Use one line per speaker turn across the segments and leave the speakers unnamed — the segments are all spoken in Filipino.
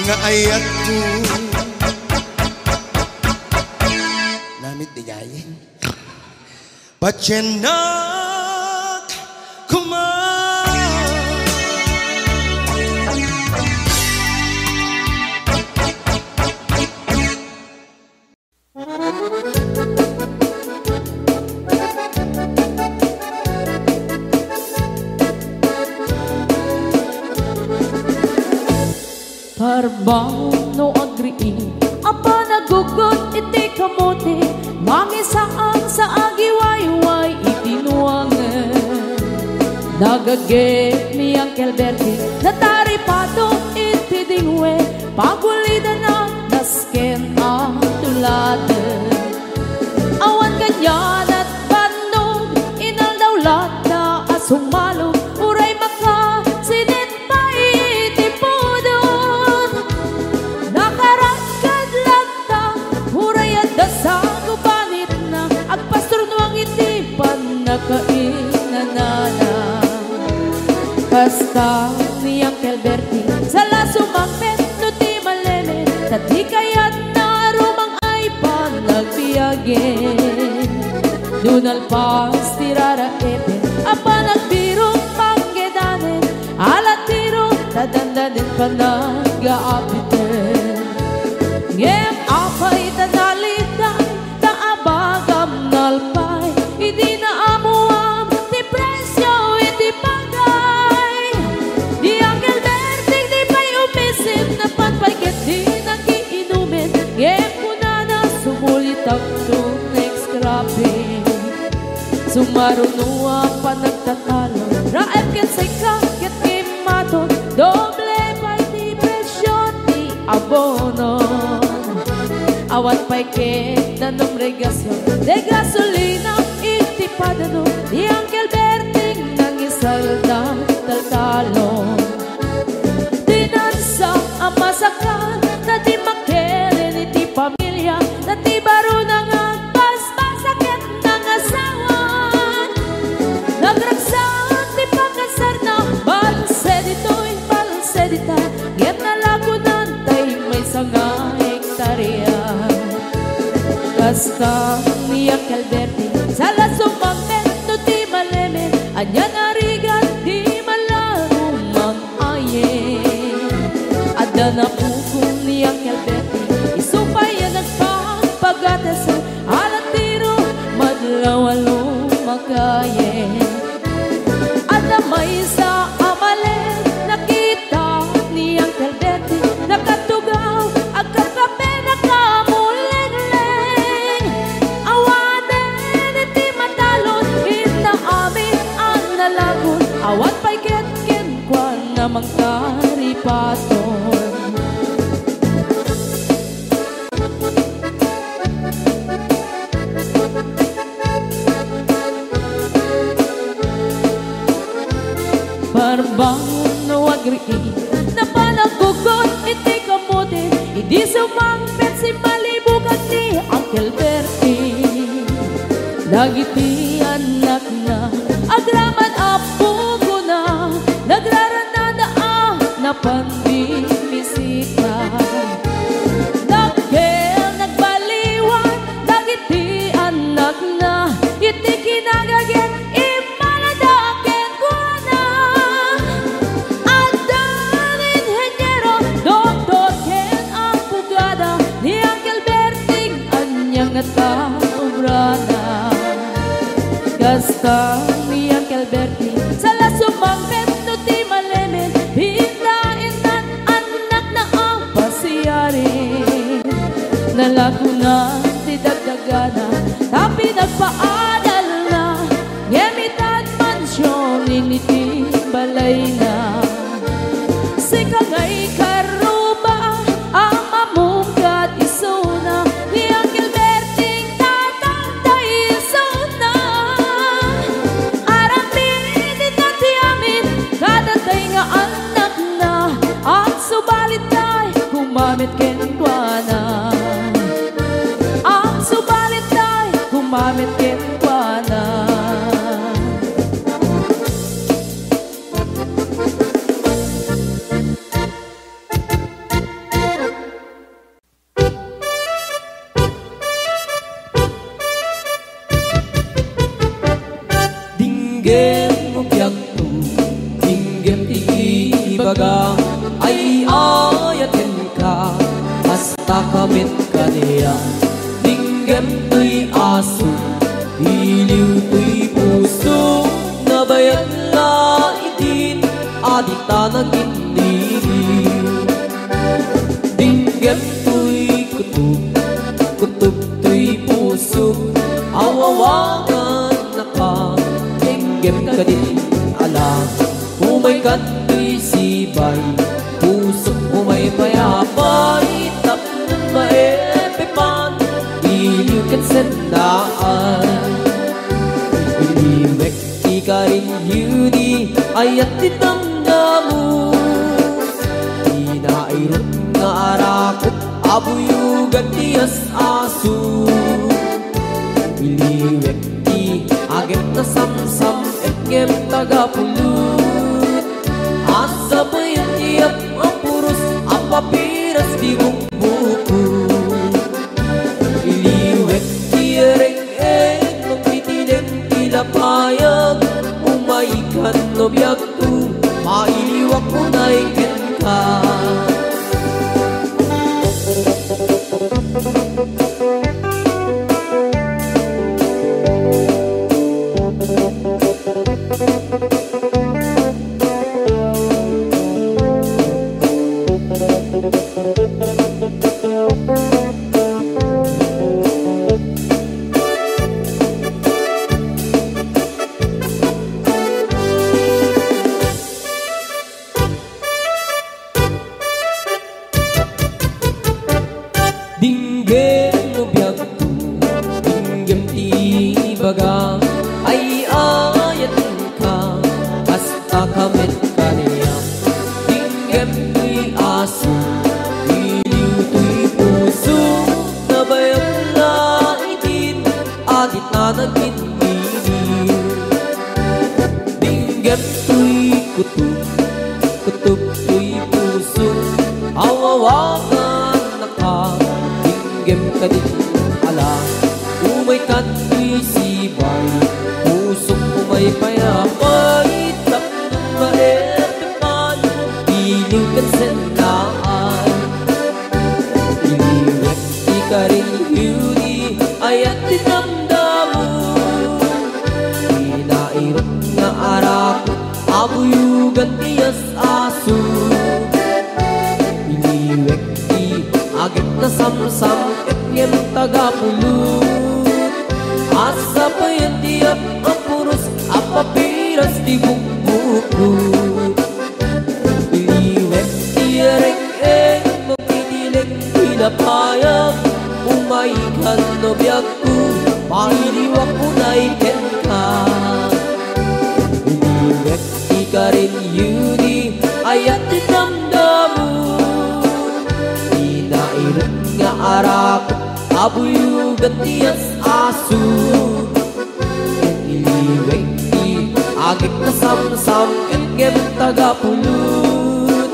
nga ayat ko namit di gayin patyenak
Parbang no agriin apa nagugot iti kamote mangisaan sa agiwayway itinuangan nagagit ni Uncle Bertie nataripato iti dingwe pagulida na nasken ang tuladan awan ganyan at bandog inaldawlat na asong malog uray maka sinit pa iti pudon nakarakad lang ta uray at dasang ubanit na agpastor nuang iti panakainanana basta ni Uncle Bertie sala sumangpet no ti maleme tati kayat na rumang ay panagbiyagen dunal pas tirara epe apa nagbirong panggedanen alat tiro tadandanin panag-aapiten ngem apay tanalitan taabagam nalpay hindi na amuam ti presyo iti pagay di Uncle Bertie di pa'y umisim na panpagkat di nagiinumin ngem kunana sumulit ang next grabe sumarunuang panagtatalo raep ken say kakit kimato doble pa'y ti presyo ti abono awan pa'y ket na numregasyon de gasolina iti padano di Uncle Bertie nangisalda taltalon dinansa ang masakan na di makeren iti pamilya na ti baro nang agpas-pasakit ng asawan nagragsak ti pagkasar na balsedito'y balsedita ngem nalagunan tay may sanga hektarya basta ni Uncle Bertie sala sumangpet no ti maleme anya narigat di malarumang ayen adda na pukong ni Uncle Bertie isupay yan nagpapagatasal alat tiro madlawalo makayen adda may sa amalen nakita ni Uncle Bertie nakatugaw agkakape nakamuleng-leng awanen iti matalon ita amin ang nalagon awat pa'y ket-ken kwan namang karipaton Parbang no agriin na panagugot iti kamote hindi sumangpet si malibugan ni Uncle Bertie dagiti anak na agraman apo ko na nagraranada na panbimisita dagkel nagbaliwan dagiti anak na iti kinagagen imaladaken ko na andan inhenyero doktor ken ang pugada ni Uncle Bertie anyang nataobrana gasta ni Uncle Bertie sala sumangpet no ti malemen hindain nan anak na ang pasiyari nalagunan ti dagdagana tapi nagpaadal na ngemitan mansyon initi balay na si kagay karuba ang mamungkat isuna ni Uncle Bertie tatangday isuna aramin itati amin kadatay nga anak na ang subalit tay kumamit ken kuana ang subalit tay kumamit ken kuana
Dinggem mo biyak to, dinggem ti ibaga, ay ayatin ka, hasta kamit ka niya. Dinggem to'y aso, iliw to'y puso, nabayat la itin, adita nag-iniliw. Dinggem to'y kutub, kutub to'y puso, awawagan na ka, dinggem ka din ala. Umay ka to'y sibay, puso umay payapay, tapnon maepepan, iliw kat sendaan. Iliwek di ka rin yuni, ayat ditamdamu, inairot nga arakot, abuyugan tiyas aso. Iliwek di agem na samsam, etngem tagapulut, asa pa yung tiyap ang puros, ang papiras di bukbuku. Iliwek di ereng-eng, magpitiling tilapayag, umaikan no biyak tu, mailiwak mo na ikin ka. Dinggem mo biyak to, dinggem ti ibaga, ay ayatin ka, hasta kamit ka niya. Dinggem to'y aso, iliw to'y puso, nabayag na itin, adit na nag-iniliw. Dinggem to'y kutub, kutub to'y puso, awawagan na ka, dinggem ka din ala. Umay ka to'y sibay, pusong umay payapay, tapnon maepepan, iliw kat sendaan. Iliwek di ka rin yuni, ayat dinamdamu, inairot nga arakot, abuyugan tiyas aso. Iliwek di agit na samsam, etngem tagapulut, asa pa yung tiyap ang puros, ang papiras di bukbukut. Iliwek di ereng-eng, magpitiling tilapayag, umaikan no biyak ko, mailiwak mo na ikin ka. Iliwek di ka rin yuni, ayat dinamdamu, inairot nga arakot, abuyugan tiyas aso. Iliwek di agit na samsam, etngem tagapulut,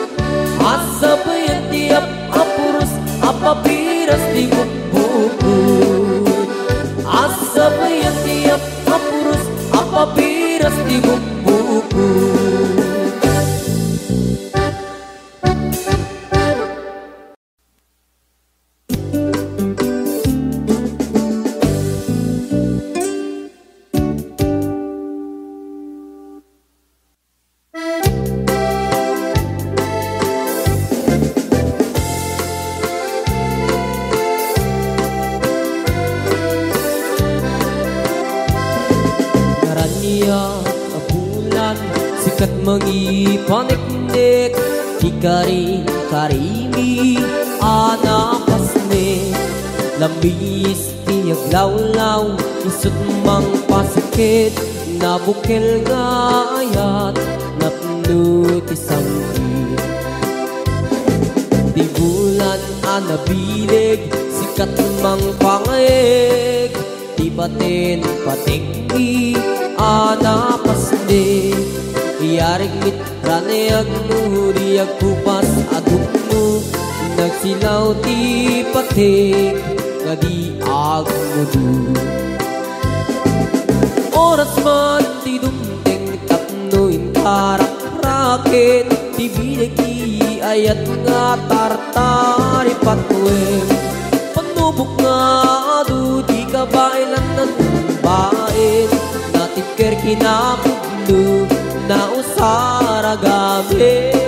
asa pa yung tiyap ang puros, ang papiras di bukbukut. Asa pa yung tiyap ang puros, ang papiras di bukbukut. Sikat mangipaniknik, ikaring karimi, anapasne, lambis tiyaglaw-law, isut mang pasikit, nabukil nga ayat, napno ti sanggit. Di bulan anabilig, sikat mang pangayeg, di batin patinggi, anapasne. Iyarig mit ranayag mo, diag kupas aduk mo, nagsilaw ti patik, nga di agmudu. Oras man ti dumte tarak-raket ti binagi ayat nga tartari patwem panubok nga adu di kabailan ng bain natipker kinakublo na usara gabi.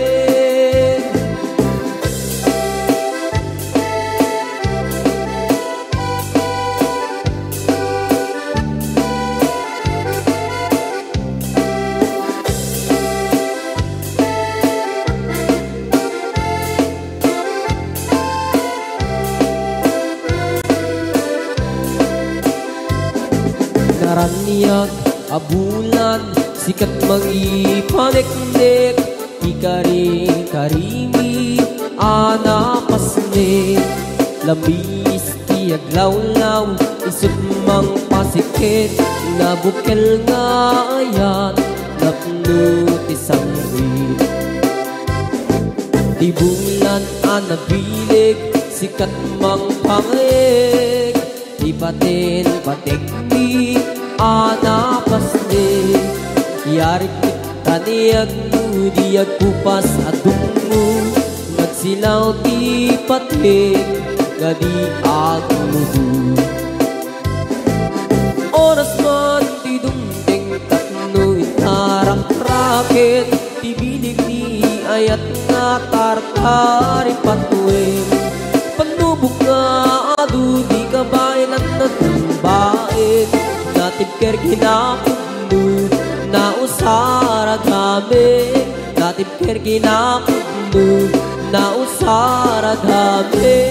Naraniyak abulan sikat mangipanek-nek ikari-karimi anapasnek labis ti aglaw-law isut mang pasikit nabukel nga ayat napno ti sangwit ti bulan anabilig sikat mang pangek ti paten-patek ti anapasnek yarik taniyag mo diyag kupas at dungo nagsilaw ti patik gadi agmudu oras man ti dumding tatno itarak-raket ti bilig ni ayat nga tartari patwem panubok nga adu di kabailan na tumbain natipker kinakublo na usara gabi natipker kinakublo na usara gabi.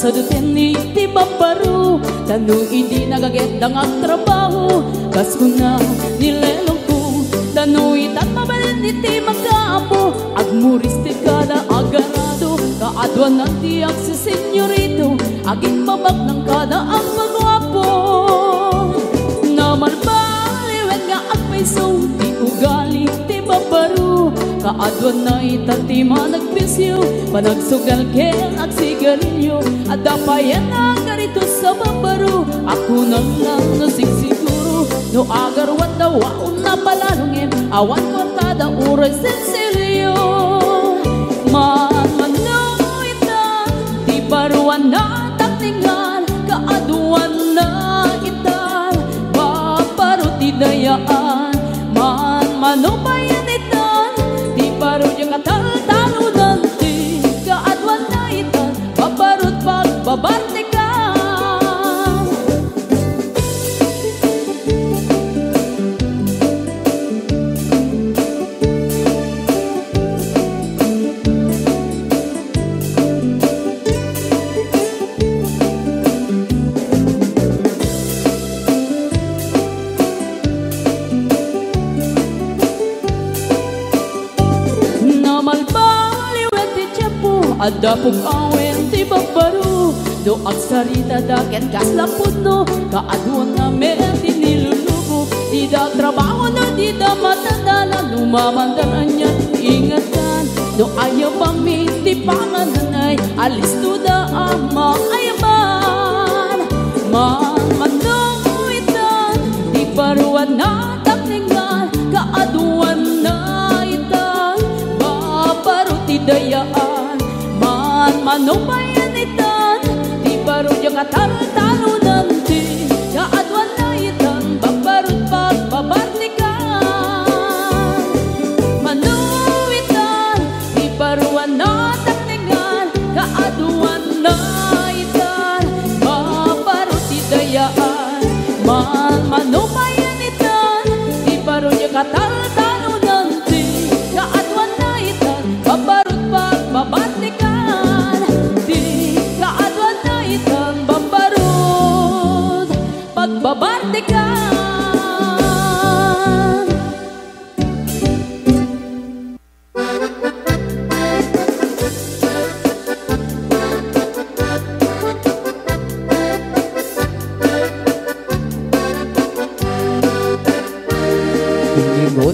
Sa duteni ti babaru tanong hindi nagagendang ang trabaho kas ko na nilelong ko tanong itat mabalin iti magkaapo agmuris ti kada agarado kaadwan ng tiyak si senyorito aging babak ng kada ang magwapo na malbaliwen nga agpaiso ti ugali ti babaru kaadwan na itati managpisyo panagsugal ken ag sigarilyo at dapayan na garito sa babaru ako nang lang no sigsiguro no agarwan daw aon na palalungin awan kwartada uray sensilyo manmanoitan di baruan na takningan kaaduan na itan babaru ti dayaan manmanubayan itan di baru yung katal-talunan ti kaadwan na itan babarut pagbabarte ka adapog awen ti babaru do agsarita daken kaslapod no kaaduan nga meron ti nilulubo di da trabaho no di da matandala lumamandaran niya ingatan do ayaw pamit ti pangananay alis to da ama ayaman manuitan di baruan na takningan kaaduan na itan babaru ti dayaan manubayan itan di baru yung katal-talunan ti kaadwan na itan babarut pagbabarnikan manuitan di baruan na takningan kaadwan na itan babarut idayaan manubayan itan di baru yung katal-talunan ti kaadwan na itan babarut pagbabarnikan pagbabartikan.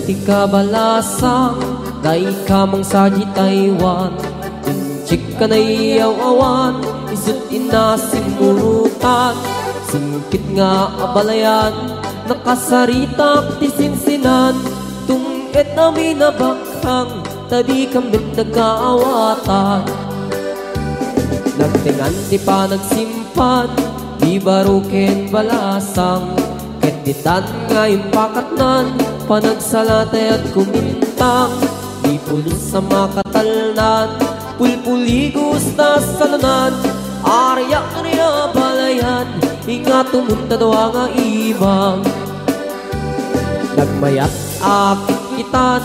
ti kabalasang dai kamang saji Taiwan Inchik ka na iyaw-awan Isut inasimurutan Singkit nga abalayan Nakasaritak ti sinsinan Tungit namin nabakhang Tadi kambit nagkaawatan Nagtingan ti pa nagsimpan Di baruken balasang Kenditan nga impakatnan Panagsalatay at kumintang Di pulos sa makatalnan Pulpuligos na salunan Arya-arya balayan Inga tumunta daw nga ibang Nagmayat akit kitan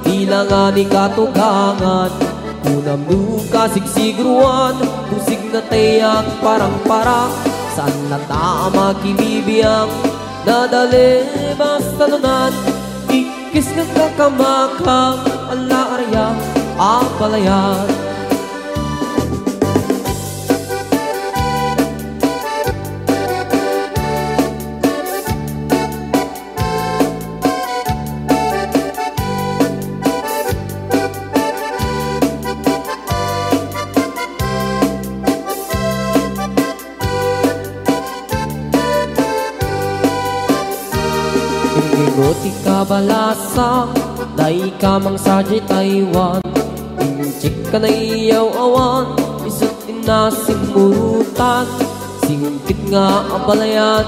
Tila nga ni katugangan Kunam nuka sigsigruan Kusig na tayak parang-parang Saan na tama kimibiyang Nadali basta lunan Ikis nagkakamakang Ala arya ang palayan Ingoti kabalasang Dai kamang saji Taiwan Inchik ka na iyaw-awan Isut inasimurutan Singkit nga abalayan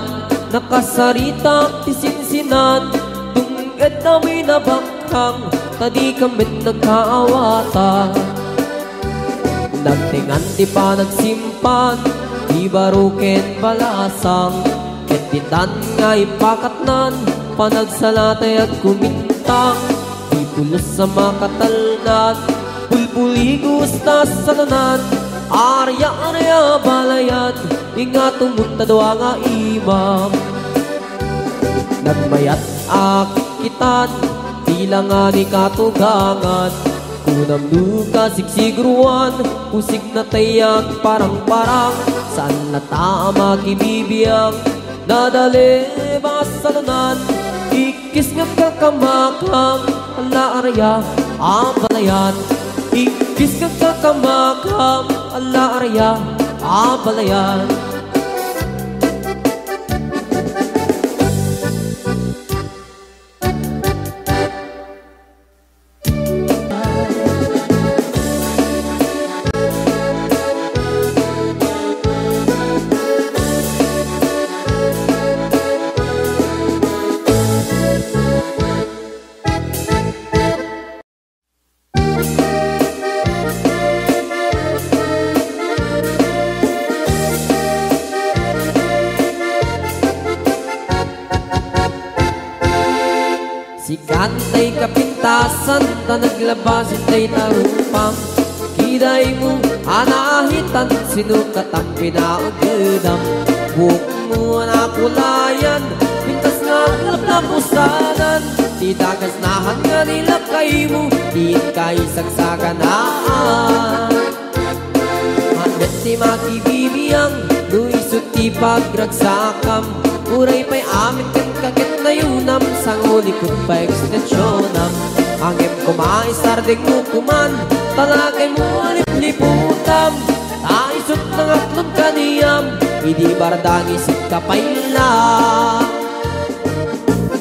Nakasaritak ti sinsinan Tunged namin nabakhang Tadi kambit nagkaawatan Nagtingan ti pa nagsimpan Di baruken balasang Ketitan nga ipakatnan Panagsalatay at kumintang Di pulos sa makatalnan Pulpuligos na salunan Arya-arya balayan Inga tumunta daw nga imam Nagmayat akit kitan Tila nga ni katugangan Kunam nuka sigsigruan Pusig na tayak parang-parang Saan na tama kimibiyang Nadali basalunan Ikis nga kakamakang Ala arya ang balayan Ikis nga kakamakang Ala arya ang balayan Sikantay kapintasan Ta naglabasin tay tarupang Kiday mo anahitan Sinukat ang pinaugedam Buhok mo nakulayan Pintas nga lapusanan Di dagas nahan nga nilakay mo Di kay sagsaganaan Mandat ti makibibiyang Luisot ti pagragsakam Uray pa'y amin kang kakit na yunam Sang ulikot pa ekstensyonan Angem kumaisardeng mo kuman Talagay mo alip-liputam Taisot ng atlong kaniyam Idi bardang isip kapayla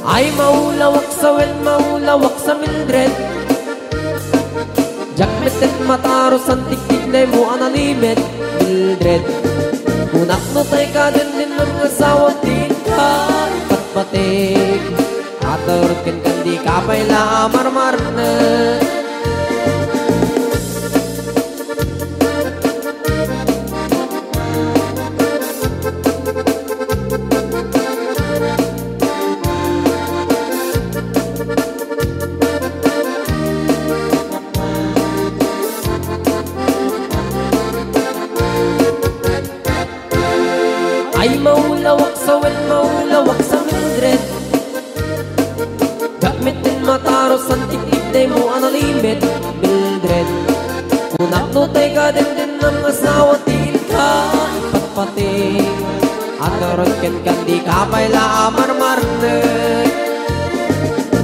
Ay maulawak sa maulawak sa Mildred Jakmetet mataros ang tiktik mo analimit Mildred Kunak no tay ka din ng asawang din ka Patpatig Aturkin kandi kapay la marmar na Ay maulawak sa maulawak sa Mildred Gamitin mataros ang tiktik mo analimit Mildred Kunak no tay ka din ng asawa din ka Patpating At naroon kandi kapay la marmarne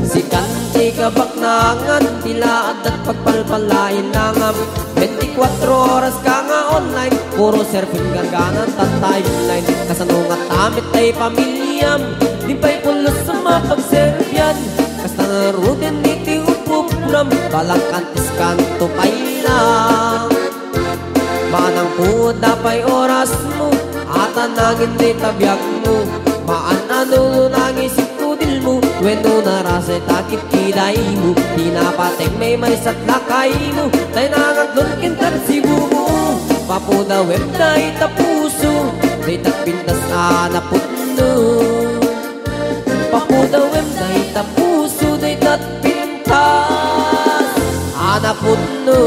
Si kanti kabaknangan, tila at pagpalpalain langam. 24 oras ka nga online, puro surfing gaganan, timeline. Kasanungat amit ay pamilyam, di pa'y pulos sa mapagservyan. Kasta narudin iti upupuram, balang kantis kanto pailang. Manang po dapay oras mo, atanangin di tabyak mo. Maanano nang isip ko dil mo, weno narasay takip kiday mo. Di napating may marisat lakay mo, tay nangaglon kintar sibu mo. Papuda web na itapuso, di tapintas anaputno. Papuda web na itapuso, di tapintas anaputno.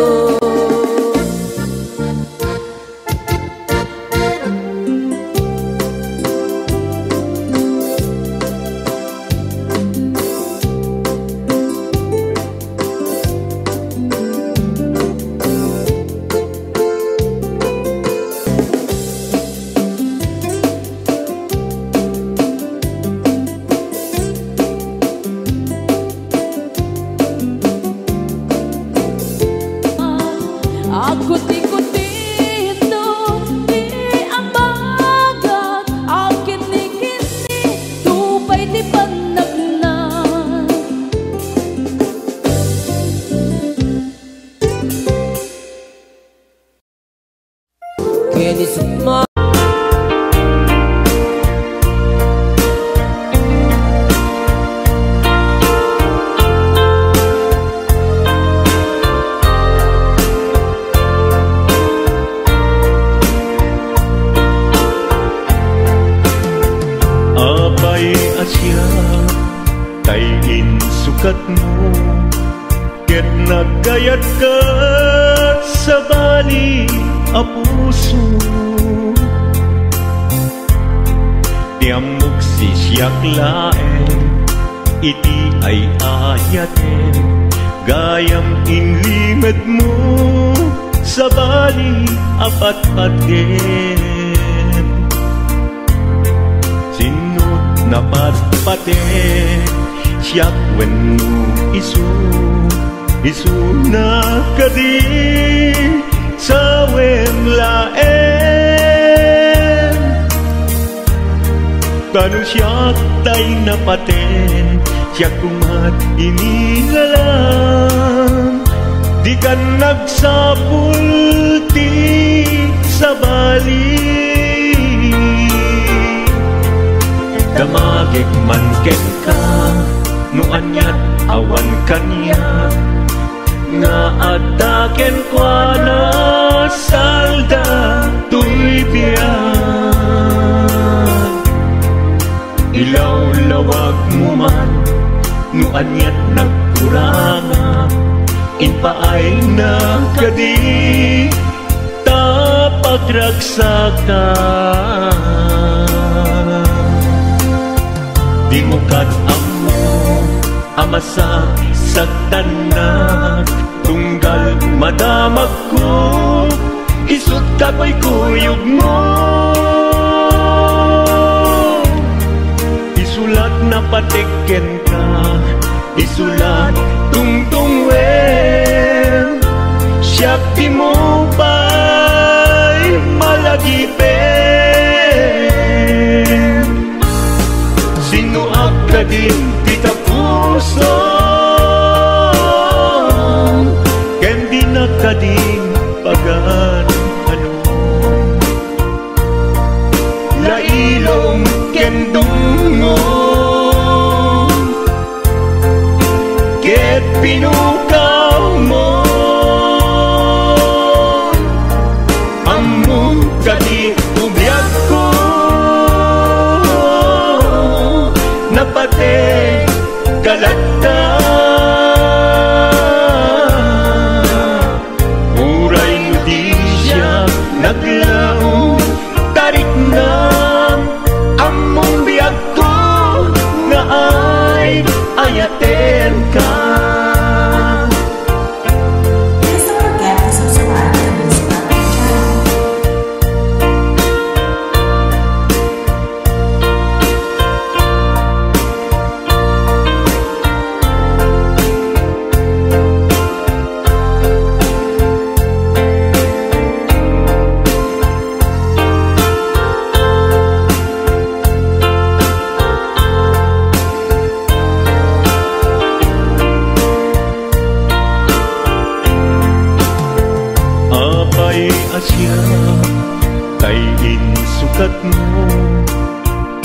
Siyak tay napaten, siyak kumat inilalang. Di ka nagsapulti sa bali, damagik man ken ka, nuanyat awan kanya. Nga ataken kwa na salda tuy biyan. Ilaw-lawag mo man, nuanyat nagkuranga. Inpaay na kadi, tapagragsakan. Di mo kat-amo, amasak sa tanak. Tunggal madamag ko, isut kapoy kuyog mo. Isulat na patiken ka, isulat tungtung wen. Siyak di mo ba'y malagipen. Sinuak ka din kita puso, ken di na ka din pagan anon. Lailong ken dungo, ket pinukaw mo. Among kadi ubiyag ko, napate kalagta. Uray mo di siya naglaong tarik na. Among biyag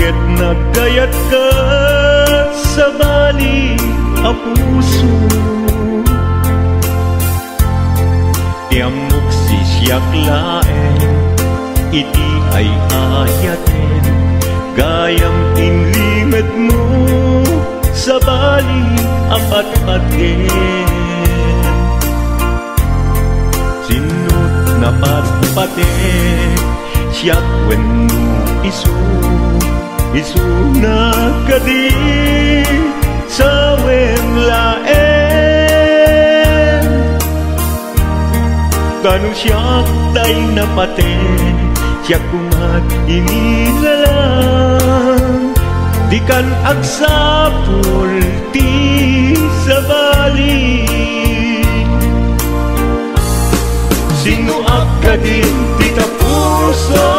ket nagkayat ka sa bali a puso. Tiamok sisyak laeng, iti ay ayaten, gayam inlimet mo sa bali apat-paten. Sinut na pat-paten, siyak wenno isu na kadi sa laen. Kanu siyak tay napaten, siyak kumat inilalang, di kan agsapul ti sa bali. Sinuak ka din ti kapuso,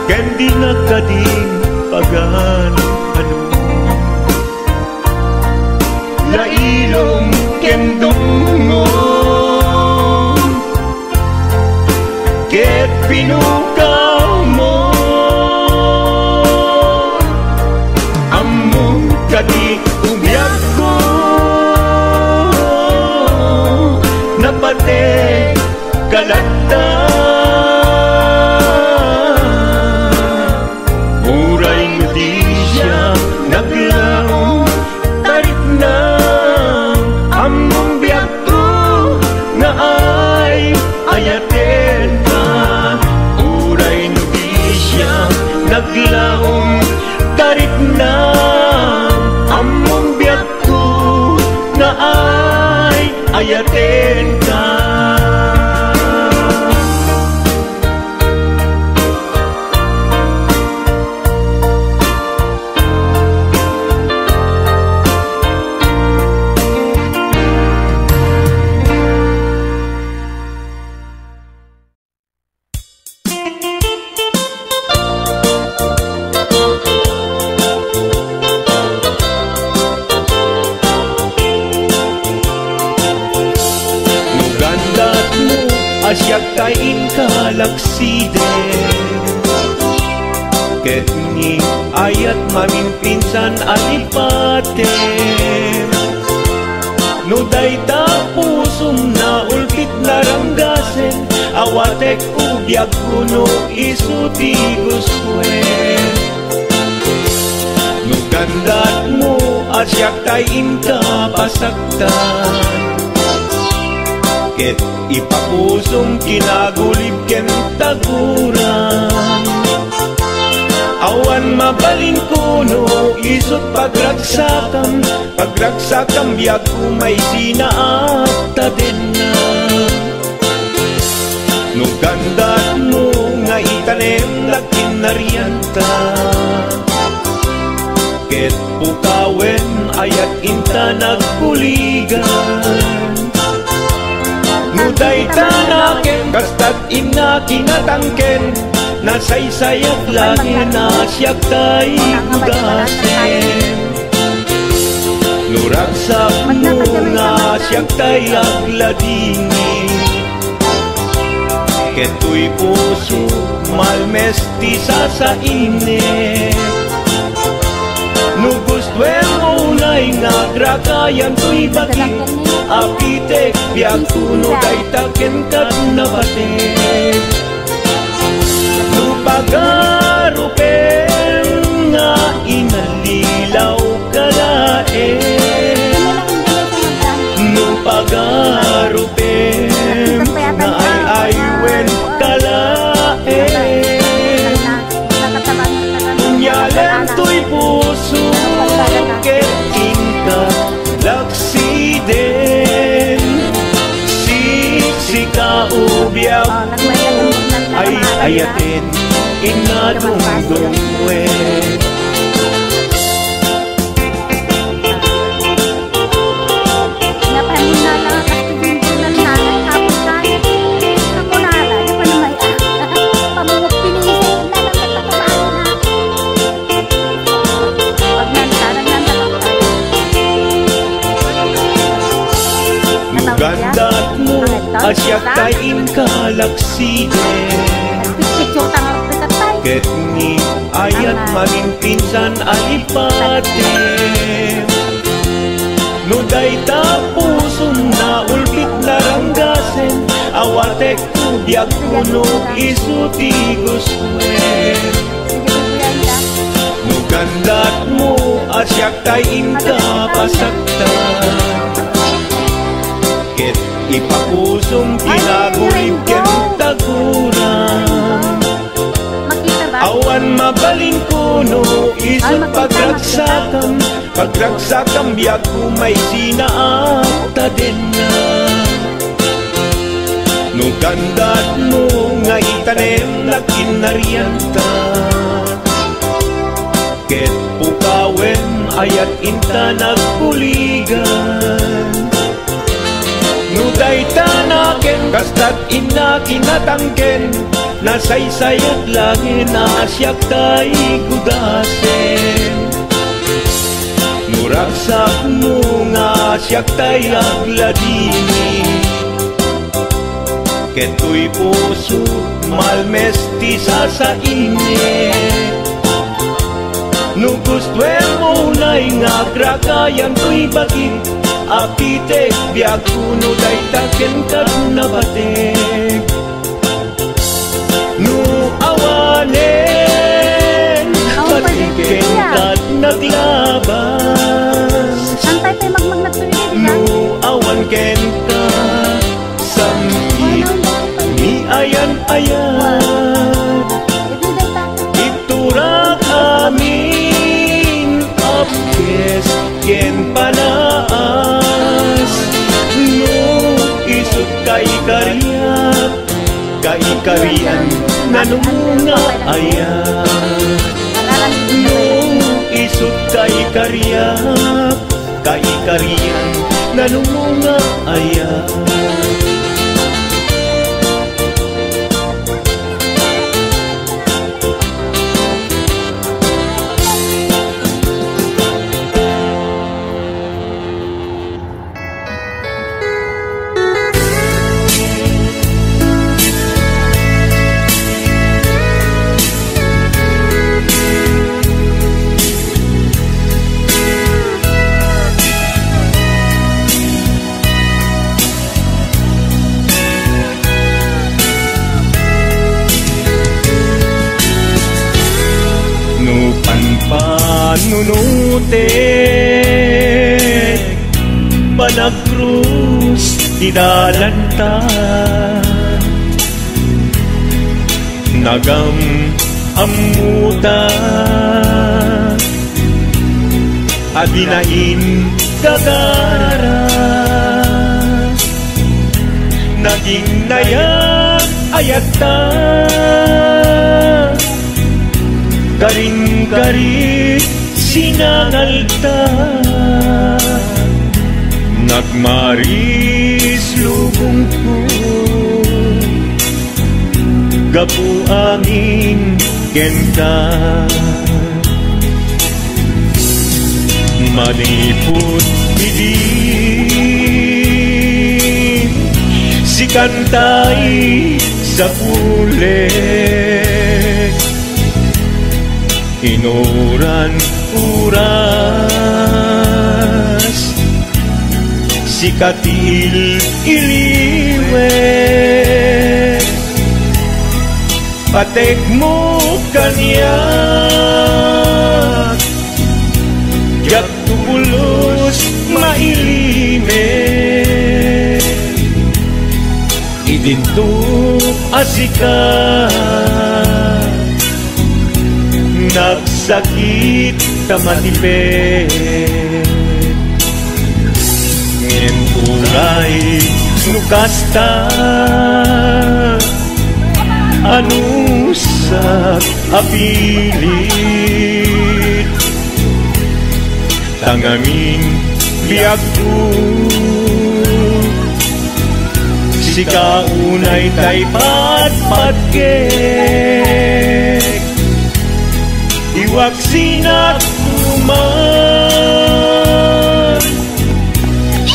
ken di na ka din pagan ano. Lailom ken dungo, ket pinukaw mo, among kadi umyak ko, napate kalata. Muray mo di siya naglaong, tarik na among biyak ko na ay ayaten ka. Muray mo di siya naglaong, tarik na among biyak ko na ay ayaten ka. Asyak kain kalaksiden, ket ni ayat mamimpinsan alipaten. No dayta pusum na ulpit naranggasen, awatek ubyak kuno isuti guswen. No gandat mo asyak kain kapasaktan, ket ipapusong kinagulib ken taguran. Awan mabalin kuno isut pagragsakam, pagragsakam biag umay sinaat tadenna. No gandat mo nga itanem na kinarianta, ket pukawen ayat inta nagpuligan. Nuday tanaken, kastat ina kinatangken, nasaysayat lagi na siyak tay udasen. Nuragsak mo nga siyak tay agladingi, keto'y puso malmesti sa init. Nugustwen mo na'y nagrakayan to'y bati, apitek biag kuno day taken kat napaten. Nupagarupen nga inalilaw kalaen, nupagarupen nga ay aywen kalaen. Nyalen to'y puso ket inka laksiden, siksika ubyak ay ayaten inadungdung wen. Gandat mo asyak kain kalaksiden,
picture tangar kita tay.
ket ni ayat maminpinsan alipate. No dayta pusong na ulpit naranggasen, awatek biag kuno isuti guswen. No gandat mo asyak tay inka pasaktan, ket ipapusong pinagulib ken taguran. Awan mabalin kuno isut pagragsakam, pagragsakam biag kumay sinaakta din na. No gandat mo nga itanem na kinarianta, ket pukawen ayat inta nagpuligan. No dayta naken kastat ina kinatangken, nasaysayat langin asyak tay gudasen. Muragsak mo nga asyak tay agladini, keto'y puso malmesti sa init. No gustwen mo na'y nga grakayan to'y baging, apitek biag kuno dayta ken kad nabatek. No awanen patiken kad naglabas, no awan ken ka samkit ni ayan-ayan. Iturak amin apkes ken panaas, no isut kay karyak kaikarian nanumunga ayan. No isut kaikariak kaikarian nanumunga ayan. Panunutin panagkrus di dalanta, nagam amuta adinain gagara, naging nayak ayata karing-karit sinangalta, nagmaris lubong ko gapu angin kenta, maniput idin si kantay sa kulit, inuran uras si katil iliwet, patek mo kanyak yak tubulos mailimet, idinto asika nagsakit tamatipet, ngenturay nukasta anusak apilit, tangangin biagku si kaunay tay patpatkek, iwak sinat tuman,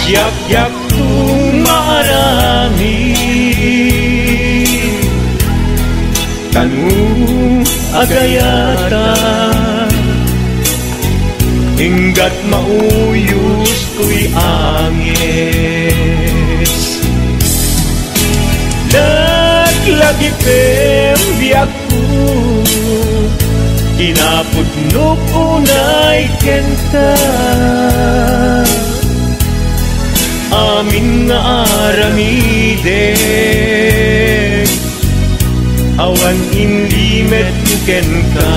yak-yak tumarami, tanu agayata hinggat mauyos ko'y angis lagi pembiak ko kinapudnok unay kenta amin nga aramiden awan inlimet muken ka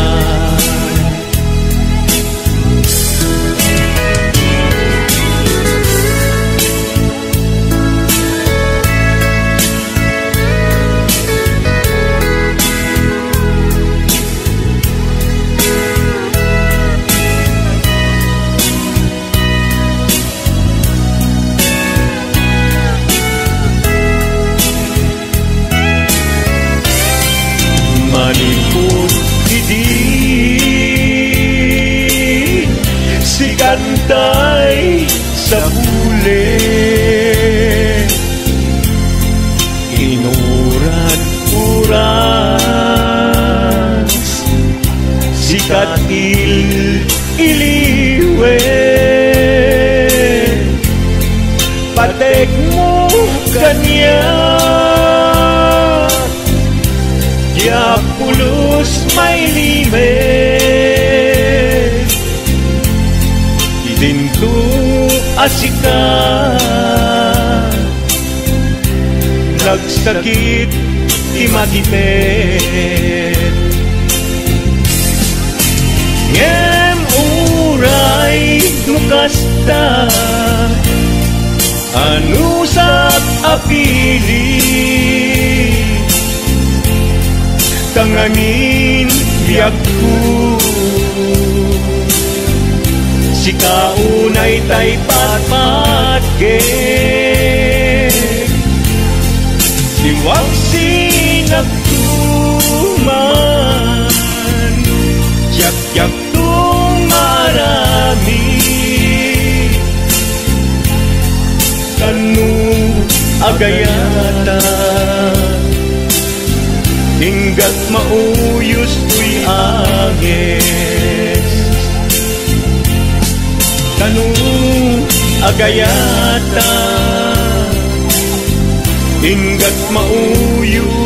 manipod idi si kantay sa huli inuran-uran si katil iliwe patek mo kanya ya pulos may limet idinto asika nagsakit imakipet ngem uray nukasta anusap apili tanganin biyak ko si kaunay tay patpat ke liwag sinagtuman yak-yak tung marami kanu agayata hinggat mauyos ko'y agis kanu agayata hinggat mauyos